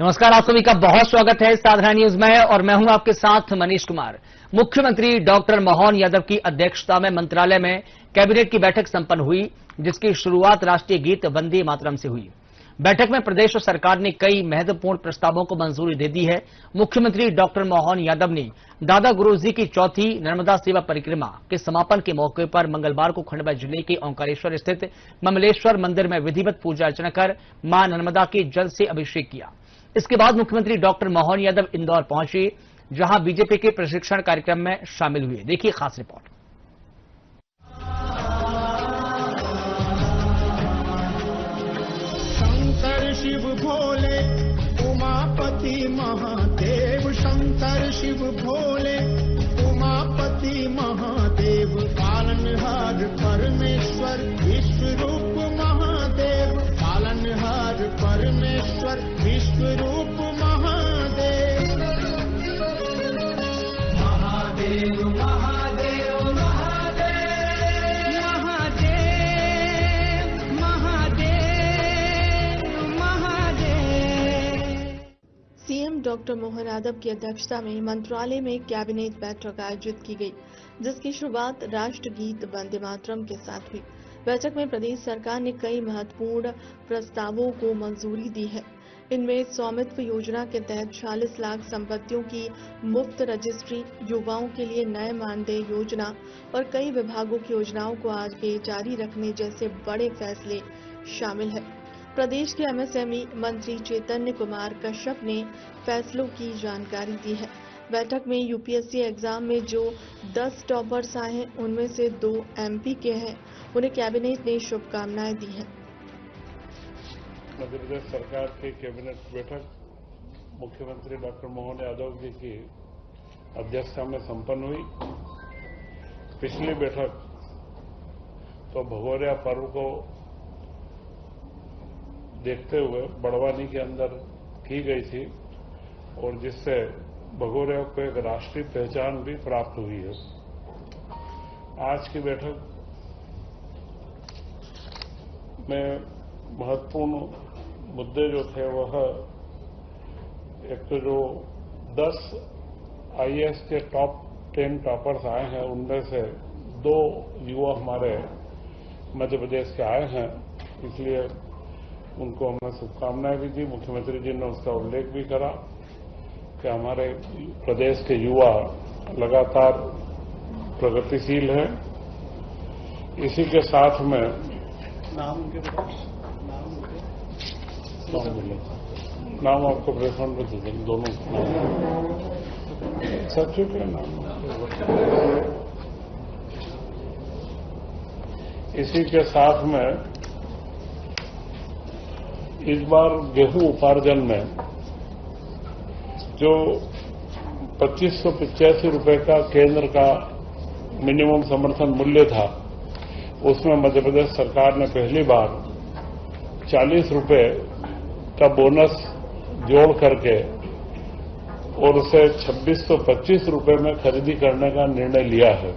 नमस्कार, आप सभी का बहुत स्वागत है साधना न्यूज में और मैं हूं आपके साथ मनीष कुमार। मुख्यमंत्री डॉक्टर मोहन यादव की अध्यक्षता में मंत्रालय में कैबिनेट की बैठक संपन्न हुई, जिसकी शुरुआत राष्ट्रीय गीत वंदे मातरम से हुई। बैठक में प्रदेश सरकार ने कई महत्वपूर्ण प्रस्तावों को मंजूरी दे दी है। मुख्यमंत्री डॉक्टर मोहन यादव ने दादा गुरुजी की चौथी नर्मदा सेवा परिक्रमा के समापन के मौके पर मंगलवार को खंडवा जिले के ओंकारेश्वर स्थित ममलेश्वर मंदिर में विधिवत पूजा अर्चना कर मां नर्मदा के जल से अभिषेक किया। इसके बाद मुख्यमंत्री डॉक्टर मोहन यादव इंदौर पहुंचे, जहां बीजेपी के प्रशिक्षण कार्यक्रम में शामिल हुए। देखिए खास रिपोर्ट। शंकर शिव भोले उमापति महादेव, शंकर शिव भोले उमापति महादेव, पालनहार परमेश्वर विश्वरूप महादेव, पालनहार परमेश्वर विश्वरूप महादेव। महादेव महादेव सीएम डॉक्टर मोहन यादव की अध्यक्षता में मंत्रालय में कैबिनेट बैठक आयोजित की गई, जिसकी शुरुआत राष्ट्रगीत वंदे मातरम के साथ हुई। बैठक में प्रदेश सरकार ने कई महत्वपूर्ण प्रस्तावों को मंजूरी दी है। इनमें स्वामित्व योजना के तहत 40 लाख संपत्तियों की मुफ्त रजिस्ट्री, युवाओं के लिए नए मानदेय योजना और कई विभागों की योजनाओं को आगे जारी रखने जैसे बड़े फैसले शामिल है। प्रदेश के एमएसएमई मंत्री चैतन्य कुमार कश्यप ने फैसलों की जानकारी दी है। बैठक में यूपीएससी एग्जाम में जो 10 टॉपर्स आए हैं, उनमें से 2 एमपी के हैं। उन्हें कैबिनेट ने शुभकामनाएं दी हैं। मध्य प्रदेश सरकार की कैबिनेट बैठक मुख्यमंत्री डॉक्टर मोहन यादव जी की अध्यक्षता में संपन्न हुई। पिछली बैठक तो भगोरिया पर्व को देखते हुए बड़वानी के अंदर की गई थी और जिससे भगोरिया को एक राष्ट्रीय पहचान भी प्राप्त हुई है। आज की बैठक में महत्वपूर्ण मुद्दे जो थे वह एक तो जो 10 आईएएस के टॉप 10 टॉपर्स आए हैं, उनमें से 2 युवा हमारे मध्य प्रदेश के आए हैं, इसलिए उनको हमने शुभकामनाएं भी दी। मुख्यमंत्री जी ने उसका उल्लेख भी करा कि हमारे प्रदेश के युवा लगातार प्रगतिशील हैं। इसी के साथ में नाम आपको प्रेफरेंस में दे देंगे, दोनों सचिव के नाम। इसी के साथ में इस बार गेहूं उपार्जन में जो 2585 रुपए का केंद्र का मिनिमम समर्थन मूल्य था, उसमें मध्य प्रदेश सरकार ने पहली बार 40 रुपए का बोनस जोड़ करके और उसे 2625 रुपए में खरीदी करने का निर्णय लिया है।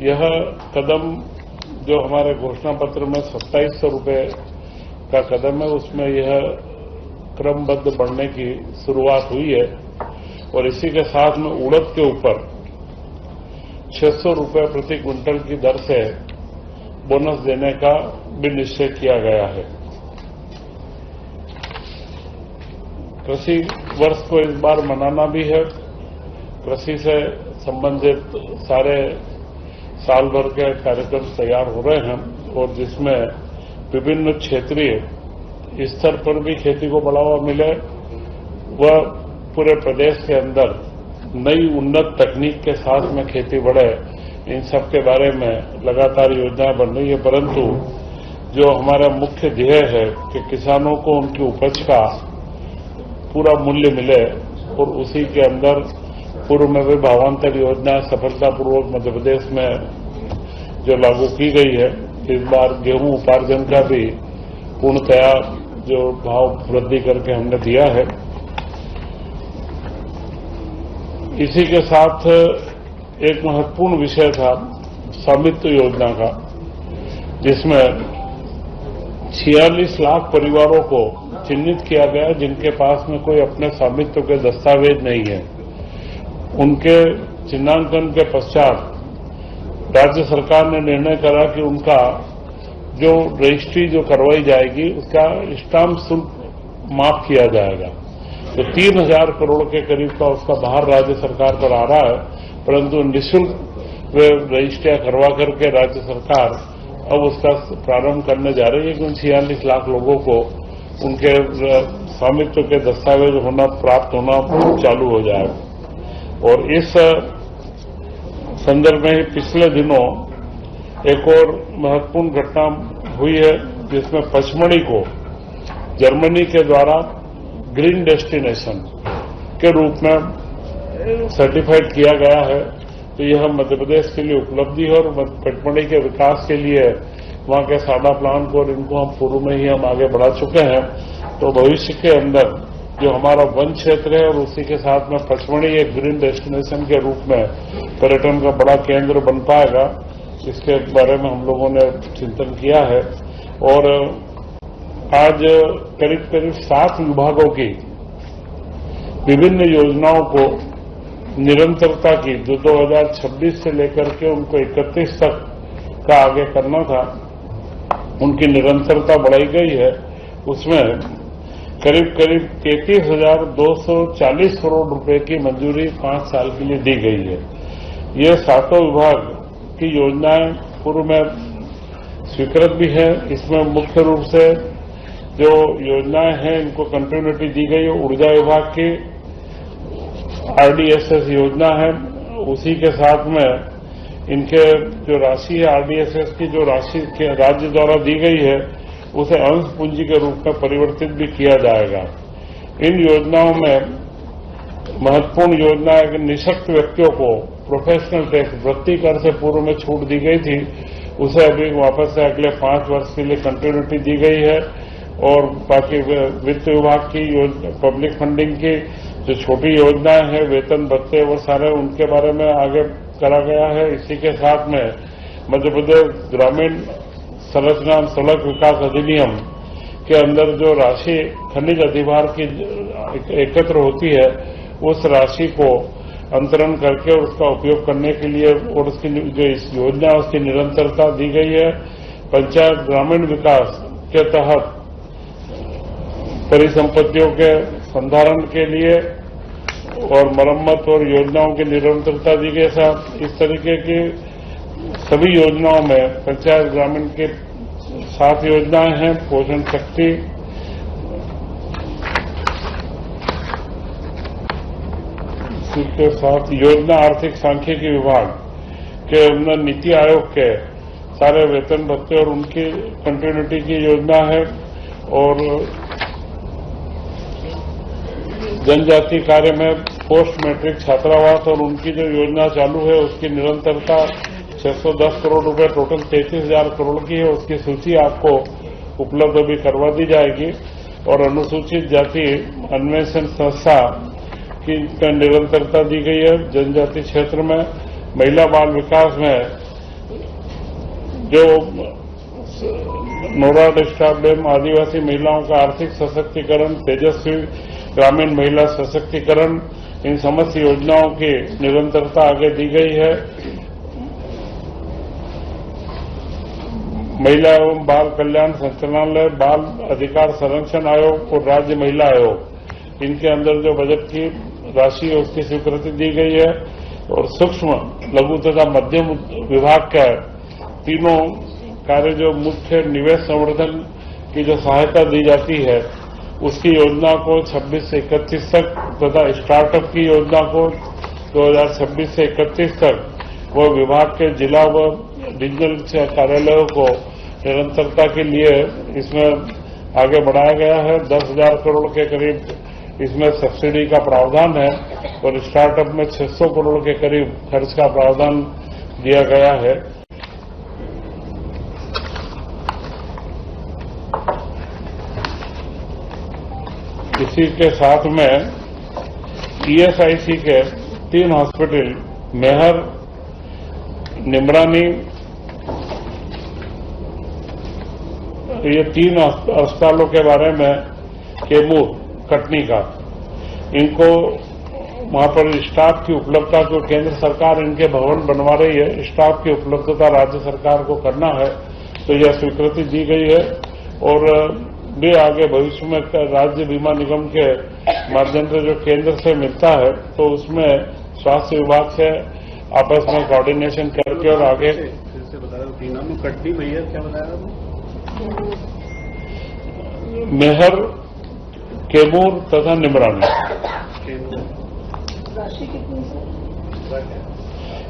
यह कदम जो हमारे घोषणा पत्र में 2700 रुपए का कदम है, उसमें यह क्रमबद्ध बढ़ने की शुरुआत हुई है और इसी के साथ में उड़द के ऊपर 600 रुपए प्रति क्विंटल की दर से बोनस देने का भी निश्चय किया गया है। कृषि वर्ष को इस बार मनाना भी है। कृषि से संबंधित सारे साल भर के कार्यक्रम तैयार हो रहे हैं और जिसमें विभिन्न क्षेत्रीय स्तर पर भी खेती को बढ़ावा मिले, वह पूरे प्रदेश के अंदर नई उन्नत तकनीक के साथ में खेती बढ़े, इन सब के बारे में लगातार योजनाएं बन रही है। परंतु जो हमारा मुख्य ध्येय है कि किसानों को उनकी उपज का पूरा मूल्य मिले और उसी के अंदर पूर्व में भी भावांतर योजना सफलतापूर्वक मध्य प्रदेश में जो लागू की गई है, इस बार गेहूं उपार्जन का भी पूर्णतया जो भाव वृद्धि करके हमने दिया है। इसी के साथ एक महत्वपूर्ण विषय था स्वामित्व योजना का, जिसमें 46 लाख परिवारों को चिन्हित किया गया जिनके पास में कोई अपने स्वामित्व के दस्तावेज नहीं है। उनके चिन्हांकन के पश्चात राज्य सरकार ने निर्णय करा कि उनका जो रजिस्ट्री जो करवाई जाएगी उसका स्टाम्प शुल्क माफ किया जाएगा। तो 3,000 करोड़ के करीब का उसका भार राज्य सरकार पर आ रहा है, परंतु निःशुल्क वे रजिस्ट्रियां करवा करके राज्य सरकार अब उसका प्रारंभ करने जा रही है कि उन 46 लाख लोगों को उनके स्वामित्व के दस्तावेज प्राप्त होना चालू हो जाए। और इस संदर्भ में पिछले दिनों एक और महत्वपूर्ण घटना हुई है जिसमें पचमढ़ी को जर्मनी के द्वारा ग्रीन डेस्टिनेशन के रूप में सर्टिफाइड किया गया है। तो यह मध्य प्रदेश के लिए उपलब्धि है और पचमढ़ी के विकास के लिए वहां के साडा प्लान को और इनको हम पूर्व में ही हम आगे बढ़ा चुके हैं। तो भविष्य के अंदर जो हमारा वन क्षेत्र है और उसी के साथ में पचमढ़ी एक ग्रीन डेस्टिनेशन के रूप में पर्यटन का बड़ा केंद्र बन पाएगा, इसके बारे में हम लोगों ने चिंतन किया है। और आज करीब करीब 7 विभागों की विभिन्न योजनाओं को निरंतरता की जो 2026 से लेकर के उनको 31 तक का आगे करना था, उनकी निरंतरता बढ़ाई गई है। उसमें करीब करीब 33,240 करोड़ रुपए की मंजूरी 5 साल के लिए दी गई है। ये 7 विभाग की योजनाएं पूर्व में स्वीकृत भी है। इसमें मुख्य रूप से जो योजनाएं हैं इनको कंटिन्यूटी दी गई है। ऊर्जा विभाग की आरडीएसएस योजना है, उसी के साथ में इनके जो राशि है आरडीएसएस की जो राशि राज्य द्वारा दी गई है उसे अंश पूंजी के रूप में परिवर्तित भी किया जाएगा। इन योजनाओं में महत्वपूर्ण योजना है कि निःशक्त व्यक्तियों को प्रोफेशनल टैक्स वृत्ति कर से पूर्व में छूट दी गई थी, उसे अभी वापस से अगले 5 वर्ष के लिए कंटिन्यूटी दी गई है। और बाकी वित्त विभाग की पब्लिक फंडिंग की जो छोटी योजनाएं हैं, वेतन भत्ते और सारे उनके बारे में आगे करा गया है। इसी के साथ में मध्य प्रदेश ग्रामीण संरचना सड़क विकास अधिनियम के अंदर जो राशि खनिज अधिभार की एकत्र होती है उस राशि को अंतरण करके उसका उपयोग करने के लिए और उसकी जो इस योजना उसकी निरंतरता दी गई है। पंचायत ग्रामीण विकास के तहत परिसंपत्तियों के संधारण के लिए और मरम्मत और योजनाओं की निरंतरता दी गई। साथ इस तरीके की सभी योजनाओं में पंचायत ग्रामीण के 7 योजनाएं हैं। पोषण शक्ति, इसके साथ योजना आर्थिक सांख्यिकी विभाग के अंदर नीति आयोग के सारे वेतन भत्ते और उनकी कंटिन्यूटी की योजना है। और जनजाति कार्य में पोस्ट मैट्रिक छात्रावास और उनकी जो योजना चालू है उसकी निरंतरता 610 करोड़ रुपए टोटल 33,000 करोड़ की है। उसकी सूची आपको उपलब्ध अभी करवा दी जाएगी। और अनुसूचित जाति अन्वेषण संस्था की निरंतरता दी गई है। जनजाति क्षेत्र में महिला बाल विकास में जो नोरा डिस्टर्ब डैम आदिवासी महिलाओं का आर्थिक सशक्तिकरण, तेजस्वी ग्रामीण महिला सशक्तिकरण, इन समस्त योजनाओं की निरंतरता आगे दी गई है। महिला एवं बाल कल्याण संचालनालय, बाल अधिकार संरक्षण आयोग और राज्य महिला आयोग, इनके अंदर जो बजट की राशि है उसकी स्वीकृति दी गई है। और सूक्ष्म, लघु तथा मध्यम विभाग का तीनों कार्य जो मुख्य निवेश संवर्धन की जो सहायता दी जाती है उसकी योजना को 26 से 31 तक तथा स्टार्टअप की योजना को 2026 से 31 तक वह विभाग के जिला व रीजनल कार्यालयों को निरंतरता के लिए इसमें आगे बढ़ाया गया है। 10,000 करोड़ के करीब इसमें सब्सिडी का प्रावधान है और स्टार्टअप में 600 करोड़ के करीब खर्च का प्रावधान दिया गया है। इसी के साथ में ईएसआईसी के 3 हॉस्पिटल मेहर, निमरानी, ये 3 अस्पतालों के बारे में कैमूर, कटनी का, इनको वहां पर स्टाफ की उपलब्धता, जो केंद्र सरकार इनके भवन बनवा रही है, स्टाफ की उपलब्धता राज्य सरकार को करना है, तो यह स्वीकृति दी गई है। और भी आगे भविष्य में राज्य बीमा निगम के माध्यम से जो केंद्र से मिलता है, तो उसमें स्वास्थ्य विभाग से आपस में कोऑर्डिनेशन करके और आगे फिर से बता दो, तीन नाम कटनी मैहर क्या बताया? मेहर, कैमूर तथा निमरानी,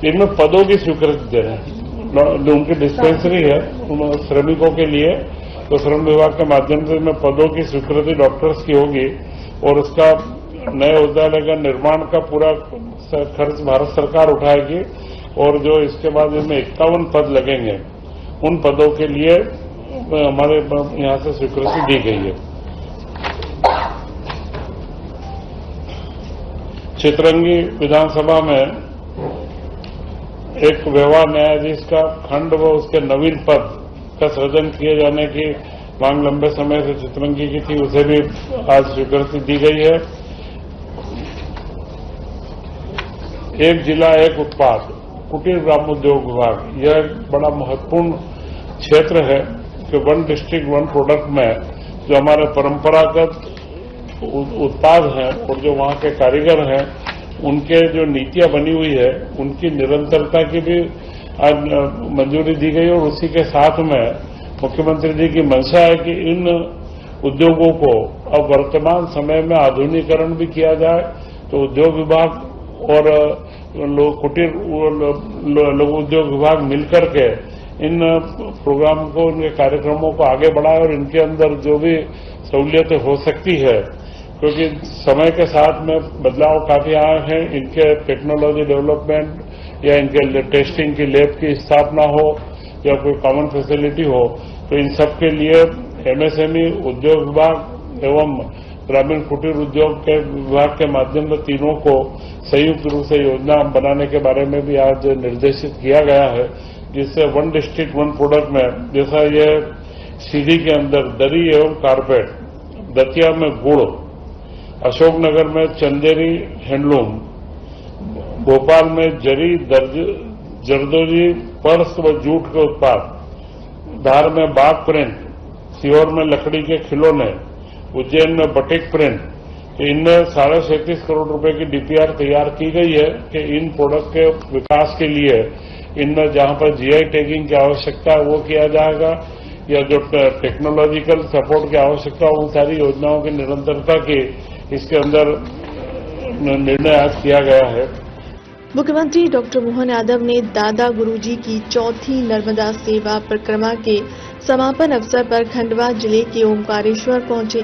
इनमें पदों की स्वीकृति दे रहे हैं। जो उनकी डिस्पेंसरी है श्रमिकों के लिए, तो श्रम विभाग के माध्यम से इनमें पदों की स्वीकृति डॉक्टर्स की होगी और उसका नए औषधालय का निर्माण का पूरा खर्च भारत सरकार उठाएगी। और जो इसके बाद इनमें 51 पद लगेंगे, उन पदों के लिए हमारे यहां से स्वीकृति दी गई है। चितरंगी विधानसभा में एक व्यवहार न्यायाधीश का खंड व उसके नवीन पद का सृजन किए जाने की मांग लंबे समय से चितरंगी की थी, उसे भी आज स्वीकृति दी गई है। एक जिला एक उत्पाद, कुटीर ग्राम उद्योग विभाग, यह एक बड़ा महत्वपूर्ण क्षेत्र है कि वन डिस्ट्रिक्ट वन प्रोडक्ट में जो हमारे परंपरागत उत्पाद हैं और जो वहां के कारीगर हैं, उनके जो नीतियां बनी हुई है, उनकी निरंतरता की भी आज मंजूरी दी गई। और उसी के साथ में मुख्यमंत्री जी की मंशा है कि इन उद्योगों को अब वर्तमान समय में आधुनिकीकरण भी किया जाए। तो उद्योग विभाग और कुटीर लघु उद्योग विभाग मिलकर के इन प्रोग्राम को, इनके कार्यक्रमों को आगे बढ़ाए और इनके अंदर जो भी सहूलियतें हो सकती है, क्योंकि समय के साथ में बदलाव काफी आए हैं, इनके टेक्नोलॉजी डेवलपमेंट या इनके टेस्टिंग की लैब की स्थापना हो या कोई कॉमन फैसिलिटी हो, तो इन सब के लिए एमएसएमई, उद्योग विभाग एवं ग्रामीण कुटीर उद्योग के विभाग के माध्यम से तीनों को संयुक्त रूप से योजना बनाने के बारे में भी आज निर्देशित किया गया है, जिससे वन डिस्ट्रिक्ट वन प्रोडक्ट में, जैसा ये सीधी के अंदर दरी एवं कारपेट, दतिया में गुड़, अशोकनगर में चंदेरी हैंडलूम, भोपाल में जरी, जरदोजी, पर्स व जूट के उत्पाद, धार में बाग प्रिंट, सीहोर में लकड़ी के खिलौने, उज्जैन में बटिक प्रिंट, इनमें 37.5 करोड़ रुपए की डीपीआर तैयार की गई है कि इन प्रोडक्ट के विकास के लिए इनमें जहां पर जीआई टैगिंग की आवश्यकता है वो किया जाएगा, या जो टेक्नोलॉजिकल सपोर्ट की आवश्यकता है, उन सारी योजनाओं की निरंतरता की इसके अंदर निर्णय आज किया गया है। मुख्यमंत्री डॉक्टर मोहन यादव ने दादा गुरुजी की चौथी नर्मदा सेवा परिक्रमा के समापन अवसर पर खंडवा जिले के ओमकारेश्वर पहुंचे।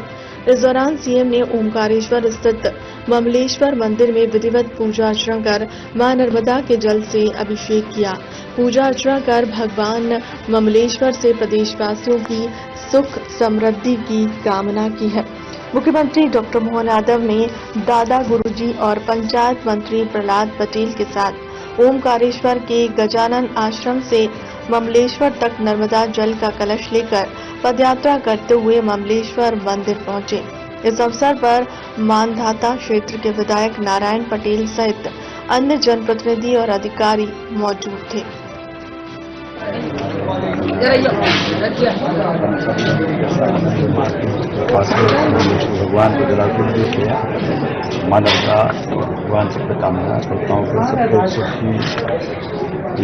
इस दौरान सीएम ने ओमकारेश्वर स्थित ममलेश्वर मंदिर में विधिवत पूजा अर्चना कर मां नर्मदा के जल से अभिषेक किया। पूजा अर्चना कर भगवान ममलेश्वर से प्रदेशवासियों की सुख समृद्धि की कामना की है। मुख्यमंत्री डॉक्टर मोहन यादव ने दादा गुरुजी और पंचायत मंत्री प्रहलाद पटेल के साथ ओमकारेश्वर के गजानन आश्रम से ममलेश्वर तक नर्मदा जल का कलश लेकर पदयात्रा करते हुए ममलेश्वर मंदिर पहुंचे। इस अवसर पर मानधाता क्षेत्र के विधायक नारायण पटेल सहित अन्य जनप्रतिनिधि और अधिकारी मौजूद थे। भगवान को जलाभिषेक किया। मां नर्मदा भगवान से कामना करता हूँ कि सबको सुखी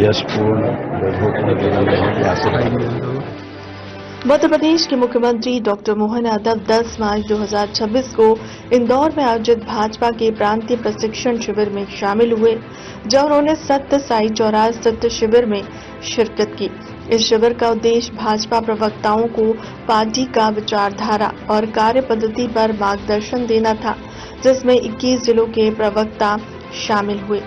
यशपूर्ण वैभवपूर्ण जीवन रहने की आशीर्वाद। मध्य प्रदेश के मुख्यमंत्री डॉक्टर मोहन यादव 10 मार्च 2026 को इंदौर में आयोजित भाजपा के प्रांतीय प्रशिक्षण शिविर में शामिल हुए, जब उन्होंने सत्य साई चौराहा स्थित शिविर में शिरकत की। इस शिविर का उद्देश्य भाजपा प्रवक्ताओं को पार्टी का विचारधारा और कार्य पद्धति पर मार्गदर्शन देना था, जिसमें 21 जिलों के प्रवक्ता शामिल हुए।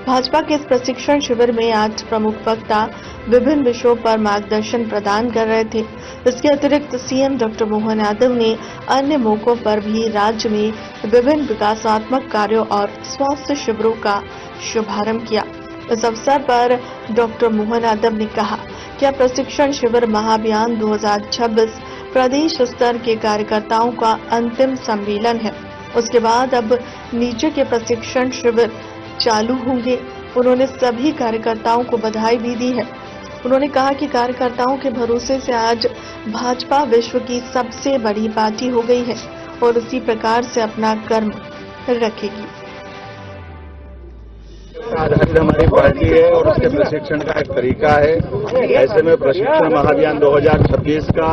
भाजपा के इस प्रशिक्षण शिविर में 8 प्रमुख वक्ता विभिन्न विषयों पर मार्गदर्शन प्रदान कर रहे थे। इसके अतिरिक्त सीएम डॉक्टर मोहन यादव ने अन्य मौकों पर भी राज्य में विभिन्न विकासात्मक कार्यों और स्वास्थ्य शिविरों का शुभारंभ किया। इस अवसर पर डॉक्टर मोहन यादव ने कहा कि प्रशिक्षण शिविर महाअभियान 2026 प्रदेश स्तर के कार्यकर्ताओं का अंतिम सम्मेलन है। उसके बाद अब नीचे के प्रशिक्षण शिविर चालू होंगे। उन्होंने सभी कार्यकर्ताओं को बधाई भी दी है। उन्होंने कहा कि कार्यकर्ताओं के भरोसे से आज भाजपा विश्व की सबसे बड़ी पार्टी हो गई है और उसी प्रकार से अपना कर्म रखेगी। आधारित हमारी पार्टी है और उसके प्रशिक्षण का एक तरीका है। ऐसे में प्रशिक्षण महाअभियान 2026 का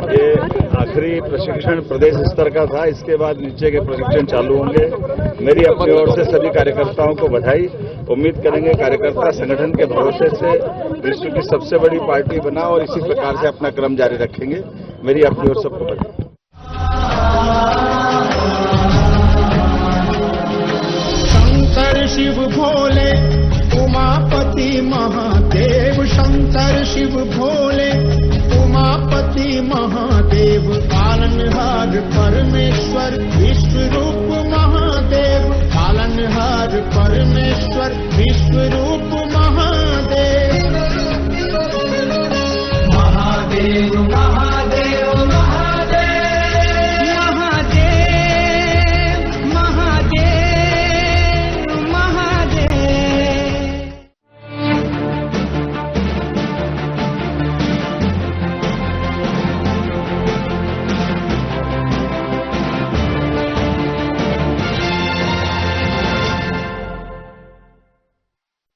ये आखिरी प्रशिक्षण प्रदेश स्तर का था। इसके बाद नीचे के प्रशिक्षण चालू होंगे। मेरी अपनी ओर से सभी कार्यकर्ताओं को बधाई। उम्मीद करेंगे कार्यकर्ता संगठन के भरोसे से विश्व की सबसे बड़ी पार्टी बना और इसी प्रकार से अपना क्रम जारी रखेंगे। मेरी अपनी ओर सबको बधाई। शंकर शिव भोले उमापति महादेव, शंकर शिव भोले उमापति महादेव, पालनहार परमेश्वर विश्व रूप महादेव, पालनहार परमेश्वर विश्व रूप महादेव। महादेव महादेव